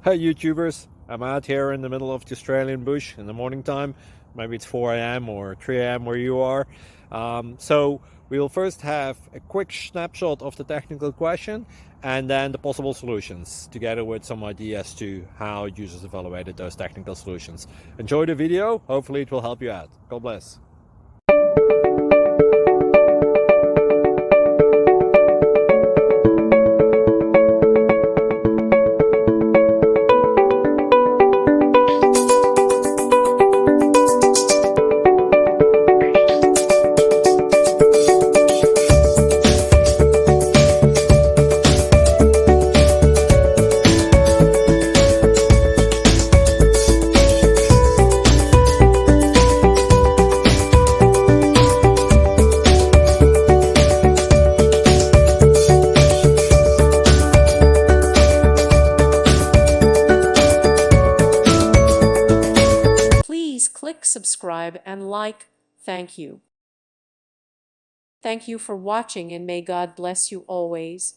Hey YouTubers, I'm out here in the middle of the Australian bush in the morning time. Maybe it's 4 a.m. or 3 a.m. where you are. So we will first have a quick snapshot of the technical question and then the possible solutions, together with some ideas to how users evaluated those technical solutions. Enjoy the video, hopefully it will help you out. God bless. Please click subscribe and like. Thank you. Thank you for watching and may God bless you always.